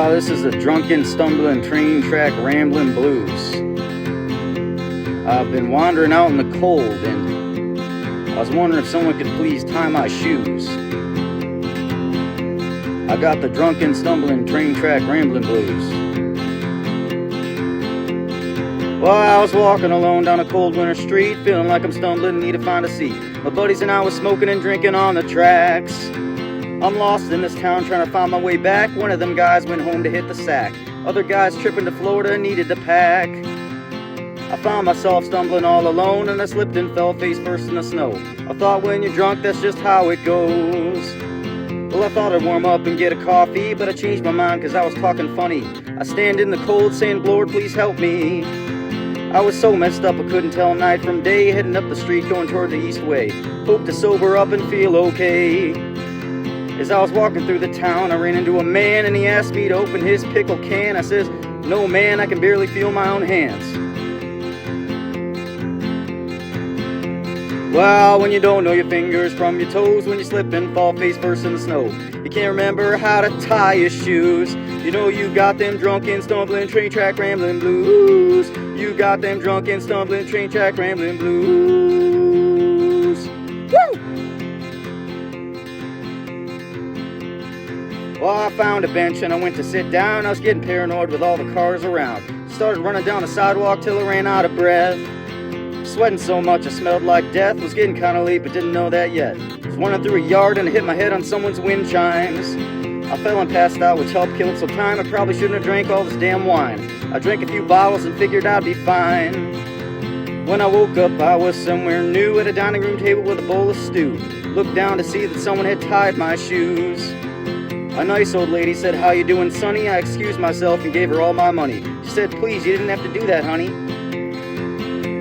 Wow, this is the Drunken Stumblin' Train Track Ramblin' Blues. I've been wandering out in the cold and I was wondering if someone could please tie my shoes. I got the Drunken Stumblin' Train Track Ramblin' Blues. Well, I was walking alone down a cold winter street, feeling like I'm stumbling, need to find a seat. My buddies and I was smoking and drinking on the tracks. I'm lost in this town trying to find my way back. One of them guys went home to hit the sack. Other guys tripping to Florida needed to pack. I found myself stumbling all alone, and I slipped and fell face first in the snow. I thought when you're drunk that's just how it goes. Well, I thought I'd warm up and get a coffee, but I changed my mind cause I was talking funny. I stand in the cold saying, Lord, please help me. I was so messed up I couldn't tell night from day, heading up the street going toward the east way. Hope to sober up and feel okay. As I was walking through the town, I ran into a man and he asked me to open his pickle can. I says, no man, I can barely feel my own hands. Well, when you don't know your fingers from your toes, when you slip and fall face first in the snow, you can't remember how to tie your shoes. You know you got them drunken, stumbling, train track, rambling blues. You got them drunken, stumbling, train track, rambling blues. Woo! Well, I found a bench and I went to sit down. I was getting paranoid with all the cars around. Started running down the sidewalk till I ran out of breath. Sweating so much I smelled like death. Was getting kinda late but didn't know that yet. Was running through a yard and I hit my head on someone's wind chimes. I fell and passed out, which helped kill some time. I probably shouldn't have drank all this damn wine. I drank a few bottles and figured I'd be fine. When I woke up I was somewhere new, at a dining room table with a bowl of stew. Looked down to see that someone had tied my shoes. A nice old lady said, how you doing, sonny? I excused myself and gave her all my money. She said, please, you didn't have to do that, honey.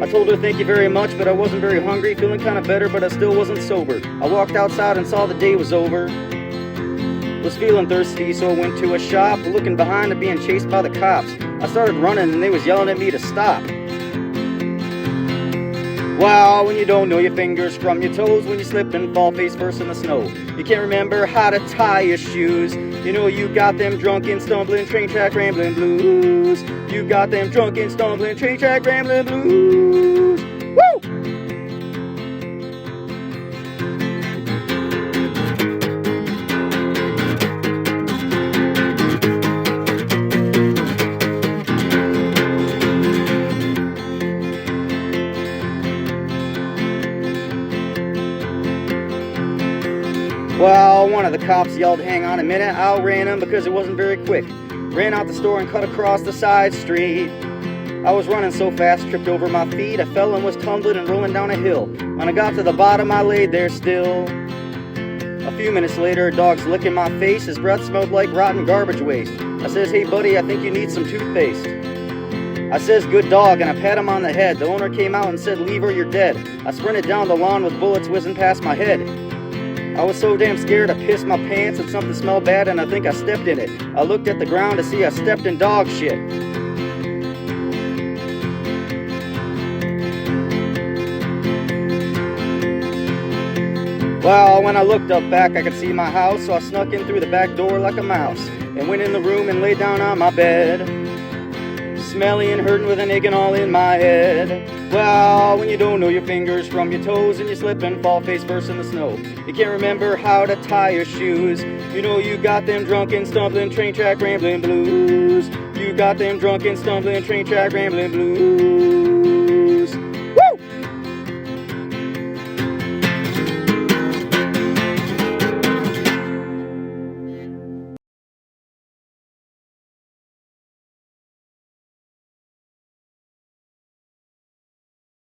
I told her thank you very much, but I wasn't very hungry, feeling kind of better, but I still wasn't sober. I walked outside and saw the day was over. Was feeling thirsty, so I went to a shop, looking behind and being chased by the cops. I started running and they was yelling at me to stop. Wow, when you don't know your fingers from your toes, when you slip and fall face first in the snow, you can't remember how to tie your shoes. You know you got them drunken, stumbling, train track, rambling blues. You got them drunken, stumbling, train track, rambling blues. Woo! Well, one of the cops yelled, hang on a minute, I outran him because it wasn't very quick. Ran out the store and cut across the side street. I was running so fast, tripped over my feet. I fell and was tumbling and rolling down a hill. When I got to the bottom, I laid there still. A few minutes later, a dog's licking my face. His breath smelled like rotten garbage waste. I says, hey buddy, I think you need some toothpaste. I says, good dog, and I pat him on the head. The owner came out and said, leave or you're dead. I sprinted down the lawn with bullets whizzing past my head. I was so damn scared I pissed my pants and something smelled bad and I think I stepped in it. I looked at the ground to see I stepped in dog shit. Well, when I looked up back I could see my house, so I snuck in through the back door like a mouse and went in the room and laid down on my bed. Smelly and hurting with an aching all in my head. Well, when you don't know your fingers from your toes and you slip and fall face first in the snow, you can't remember how to tie your shoes. You know you got them drunken, stumbling, train track, rambling blues. You got them drunken, stumbling, train track, rambling blues.